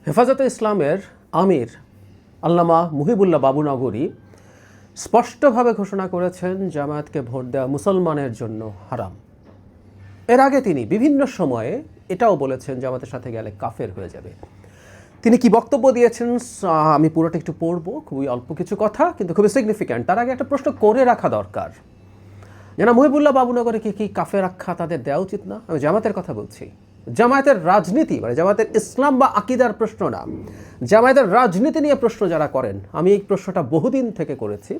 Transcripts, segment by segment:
হেফাজতে ইসলামের আমির আল্লামা মুহিবুল্লাহ বাবুনগরী স্পষ্টভাবে ঘোষণা করেছেন জামায়াতকে ভোট দেওয়া মুসলমানের জন্য হারাম। এর আগে তিনি বিভিন্ন সময়ে এটাও বলেছেন জামাতের সাথে গেলে কাফের হয়ে যাবে। তিনি কি বক্তব্য দিয়েছেন আমি পুরোটা একটু পড়ব, খুবই অল্প কিছু কথা কিন্তু খুবই সিগনিফিক্যান্ট। তার আগে একটা প্রশ্ন করে রাখা দরকার, যেন মুহিবুল্লাহ বাবুনগরীকে কি কাফের আখ্যা তাদের দেওয়া উচিত না? আমি জামাতের কথা বলছি। জামায়াতের রাজনীতি মানে জামায়াতের ইসলাম বা আকিদার প্রশ্ন না, জামায়াতের রাজনীতি নিয়ে প্রশ্ন যারা করেন, আমি এই প্রশ্নটা বহুদিন থেকে করেছি।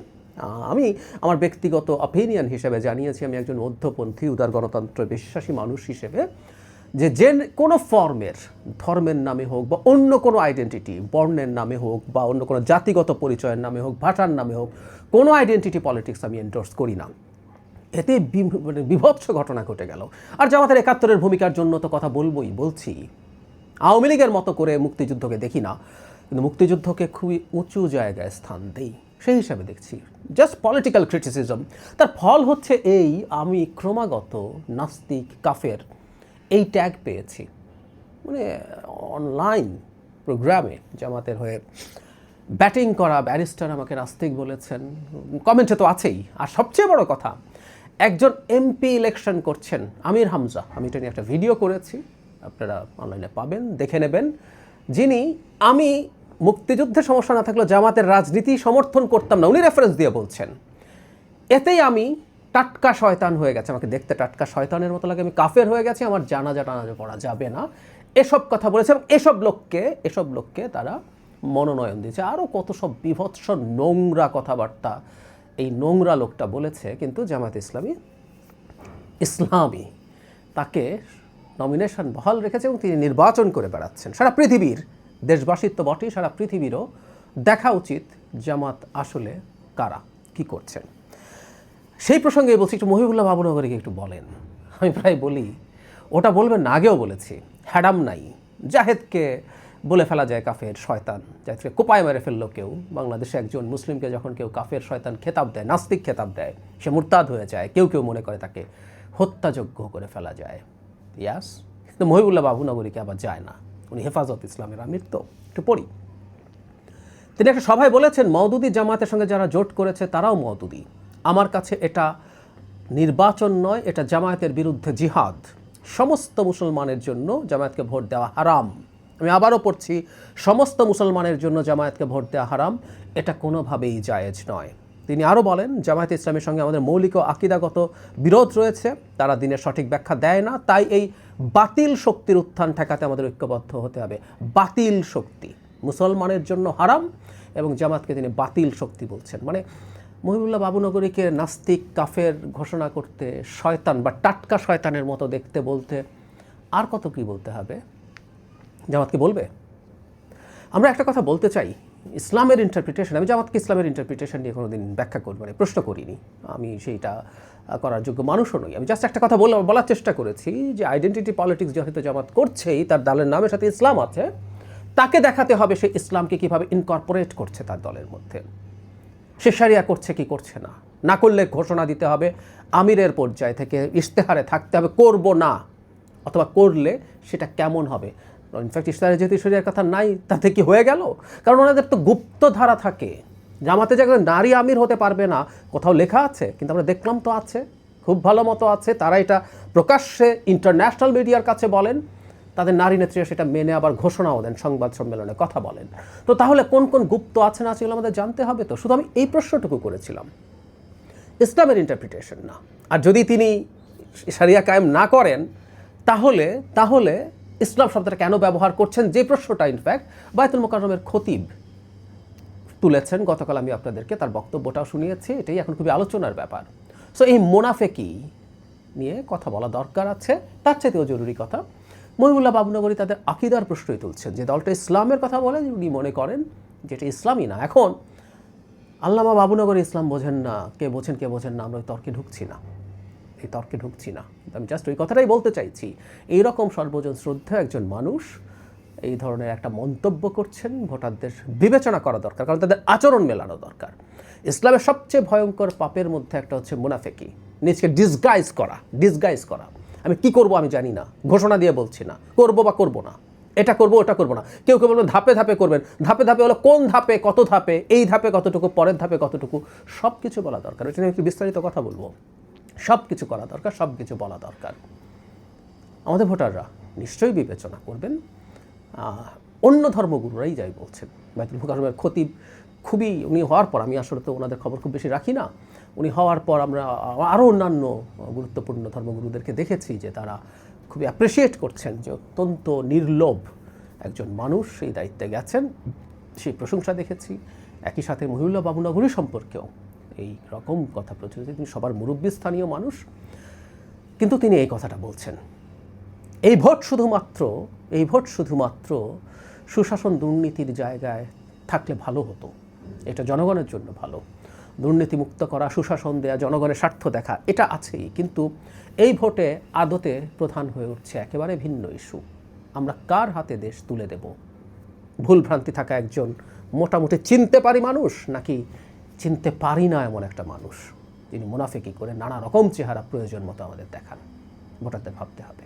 আমি আমার ব্যক্তিগত অপিনিয়ন হিসেবে জানিয়েছি, আমি একজন মধ্যপন্থী উদার গণতন্ত্র বিশ্বাসী মানুষ হিসেবে, যে কোনো ফর্মের ধর্মের নামে হোক বা অন্য কোনো আইডেন্টিটি, বর্ণের নামে হোক বা অন্য কোনো জাতিগত পরিচয়ের নামে হোক, ভাষার নামে হোক, কোনো আইডেন্টিটি পলিটিক্স আমি এন্ডোর্স করি না। এতে বিভৎস ঘটনা ঘটে গেল। আর জামাতের ৭১-এর ভূমিকার জন্য তো কথা বলছি। আওয়ামী লীগের মতো করে মুক্তিযুদ্ধকে দেখি না, কিন্তু মুক্তিযুদ্ধকে খুবই উঁচু জায়গায় স্থান দেই, সেই হিসাবে দেখছি। Just political criticism. তার ফল হচ্ছে এই, আমি ক্রমাগত নাস্তিক, কাফের এই ট্যাগ পেয়েছি। মানে অনলাইন প্রোগ্রামে জামাতের হয়ে ব্যাটিং করা ব্যারিস্টার আমাকে নাস্তিক বলেছেন, কমেন্টে তো আছেই। আর সবচেয়ে বড় কথা, একজন এমপি ইলেকশন করছেন আমির হামজা, আমি এটা নিয়ে একটা ভিডিও করেছি, আপনারা অনলাইনে পাবেন, দেখে নেবেন, যিনি আমি মুক্তিযুদ্ধের সমস্যা না থাকলেও জামাতের রাজনীতি সমর্থন করতাম না, উনি রেফারেন্স দিয়ে বলছেন। এতেই আমি টাটকা শয়তান হয়ে গেছে, আমাকে দেখতে টাটকা শয়তানের মতো লাগে, আমি কাফের হয়ে গেছি, আমার জানাজা পড়া যাবে না, এসব কথা বলেছে। এবং এসব লোককে তারা মনোনয়ন দিয়েছে। আরও কত সব বিভৎস নোংরা কথাবার্তা এই নোংরা লোকটা বলেছে, কিন্তু জামায়াত ইসলামী তাকে নমিনেশন বহাল রেখেছে এবং তিনি নির্বাচন করে বেড়াচ্ছেন। সারা পৃথিবীর দেশবাসীর তো বটেই, সারা পৃথিবীরও দেখা উচিত জামাত আসলে কারা, কি করছেন। সেই প্রসঙ্গে বলছি, একটু মুহিবুল্লাহ বাবুনগরীকে একটু বলেন। আমি প্রায় বলি, ওটা বলবেন না, আগেও বলেছি, হ্যাডাম নাই। জাহেদকে বলে ফেলা যায় কাফের শয়তান, জাহেদকে কোপায় মেরে ফেললো কেউ। বাংলাদেশে একজন মুসলিমকে যখন কেউ কাফের শয়তান খেতাব দেয়, নাস্তিক খেতাব দেয়, সে মুরতাদ হয়ে যায়। কেউ মনে করে তাকে হত্যাযোগ্য করে ফেলা যায়। ইয়াস, কিন্তু মুহিবুল্লাহ বাবুনগরীকে আবার যায় না, উনি হেফাজত ইসলামের আমির। তো একটু পড়ি। তিনি একটা সভায় বলেছেন, মওদুদি জামাতের সঙ্গে যারা জোট করেছে তারাও মওদুদি। আমার কাছে এটা নির্বাচন নয়, এটা জামায়াতের বিরুদ্ধে জিহাদ। সমস্ত মুসলমানের জন্য জামায়াতকে ভোট দেওয়া হারাম। আমি আবারও পড়ছি, সমস্ত মুসলমানের জন্য জামায়াতকে ভোট দেওয়া হারাম, এটা কোনোভাবেই জায়েজ নয়। তিনি আরও বলেন, জামায়াত ইসলামের সঙ্গে আমাদের মৌলিক ও আকিদাগত বিরোধ রয়েছে, তারা দিনের সঠিক ব্যাখ্যা দেয় না, তাই এই বাতিল শক্তির উত্থান ঠেকাতে আমাদের ঐক্যবদ্ধ হতে হবে। বাতিল শক্তি মুসলমানের জন্য হারাম এবং জামাতকে তিনি বাতিল শক্তি বলছেন। মানে মুহিবুল্লাহ বাবুনগরীকে নাস্তিক, কাফের ঘোষণা করতে, শয়তান বা টাটকা শয়তানের মতো দেখতে বলতে আর কত কী বলতে হবে? জামাতকে বলবে? আমরা একটা কথা বলতে চাই, ইসলামের ইন্টারপ্রিটেশন, আমি জামাতকে ইসলামের ইন্টারপ্রিটেশন নিয়ে কোনোদিন ব্যাখ্যা করব না, প্রশ্ন করিনি, আমি সেইটা করার যোগ্য মানুষও নই। আমি জাস্ট একটা কথা বলার চেষ্টা করেছি যে আইডেন্টিটি পলিটিক্স যেহেতু জামাত করছেই, তার দলের নামের সাথে ইসলাম আছে, তাকে দেখাতে হবে সে ইসলামকে কীভাবে ইনকর্পোরেট করছে তার দলের মধ্যে, সে শারিয়া করছে কি করছে না। না করলে ঘোষণা দিতে হবে, আমিরের পর্যায় থেকে ইশতেহারে থাকতে হবে করব না, অথবা করলে সেটা কেমন হবে। ইনফ্যাক্ট ইশতেহারে যেহেতু শরিয়ার কথা নাই, তাতে কি হয়ে গেল? কারণ ওনাদের তো গুপ্ত ধারা থাকে। জামাতে যে নারী আমির হতে পারবে না কোথাও লেখা আছে, কিন্তু আমরা দেখলাম তো আছে, খুব ভালো মতো আছে। তারা এটা প্রকাশ্যে ইন্টারন্যাশনাল মিডিয়ার কাছে বলেন, তাদের নারী নেত্রীরা সেটা মেনে আবার ঘোষণাও দেন, সংবাদ সম্মেলনে কথা বলেন। তো তাহলে কোন কোন গুপ্ত আছে না সেগুলো আমাদের জানতে হবে। তো শুধু আমি এই প্রশ্নটুকু করেছিলাম, ইসলামের ইন্টারপ্রিটেশন না। আর যদি তিনি শারিয়া কায়েম না করেন, তাহলে ইসলাম শব্দটা কেন ব্যবহার করছেন, যে প্রশ্নটা ইনফ্যাক্ট বায়তুল মোকাররমের খতিব তুলেছেন গতকাল, আমি আপনাদেরকে তার বক্তব্যটাও শুনিয়েছি। এটাই এখন খুবই আলোচনার ব্যাপার। সো এই মুনাফেকি নিয়ে কথা বলা দরকার আছে। তার চাইতেও জরুরি কথা, মুহিবুল্লাহ বাবুনগরী তাদের আকিদার প্রশ্নই তুলছেন, যে দলটা ইসলামের কথা বলে, উনি মনে করেন যেটা ইসলামই না। এখন আল্লামা বাবুনগরী ইসলাম বোঝেন না, কে বোঝেন না, আমরা ওই তর্কে ঢুকছি না। আমি জাস্ট ওই কথাটাই বলতে চাইছি, এইরকম সর্বজন শ্রদ্ধা একজন মানুষ এই ধরনের একটা মন্তব্য করছেন, ভোটারদের বিবেচনা করা দরকার, কারণ তাদের আচরণ মেলানো দরকার। ইসলামের সবচেয়ে ভয়ঙ্কর পাপের মধ্যে একটা হচ্ছে মুনাফেকি, নিজকে ডিসগাইজ করা। আমি কি করব আমি জানি না, ঘোষণা দিয়ে বলছি না, করব বা করব না, এটা করবো ওটা করবো না। কেউ কেউ বলবেন ধাপে ধাপে করবেন। ধাপে ধাপে হলো কোন ধাপে, কত ধাপে, এই ধাপে কতটুকু, পরের ধাপে কতটুকু, সব কিছু বলা দরকার। এটা নিয়ে একটু বিস্তারিত কথা বলবো। সব কিছু করা দরকার, সব কিছু বলা দরকার। আমাদের ভোটাররা নিশ্চয়ই বিবেচনা করবেন। অন্য ধর্মগুরুরাই যাই বলছেন, বাইতুল মুকাররমের খতিব খুবই, উনি হওয়ার পর, আমি আসলে তো ওনাদের খবর খুব বেশি রাখি না, উনি হওয়ার পর আমরা আরও অন্যান্য গুরুত্বপূর্ণ ধর্মগুরুদেরকে দেখেছি যে তারা খুবই অ্যাপ্রিসিয়েট করছেন যে অত্যন্ত নির্লোভ একজন মানুষ এই দায়িত্বে গেছেন, সেই প্রশংসা দেখেছি। একই সাথে মহিউল্লাহ বাবুনগরী সম্পর্কেও এই রকম কথা প্রচলিত। তিনি সবার মুরব্বী স্থানীয় মানুষ, কিন্তু তিনি এই কথাটা বলছেন। এই ভোট শুধুমাত্র সুশাসন দুর্নীতির জায়গায় থাকলে ভালো হতো, এটা জনগণের জন্য ভালো। দুর্নীতিমুক্ত করা, সুশাসন দেয়া, জনগণের স্বার্থ দেখা, এটা আছেই, কিন্তু এই ভোটে আদতে প্রধান হয়ে উঠছে একেবারে ভিন্ন ইস্যু। আমরা কার হাতে দেশ তুলে দেব? ভুলভ্রান্তি থাকা একজন মোটামুটি চিনতে পারি মানুষ, নাকি চিনতে পারি না এমন একটা মানুষ যিনি মুনাফিকি করে নানা রকম চেহারা প্রয়োজন মতো আমাদের দেখান? ভোটারদের ভাবতে হবে।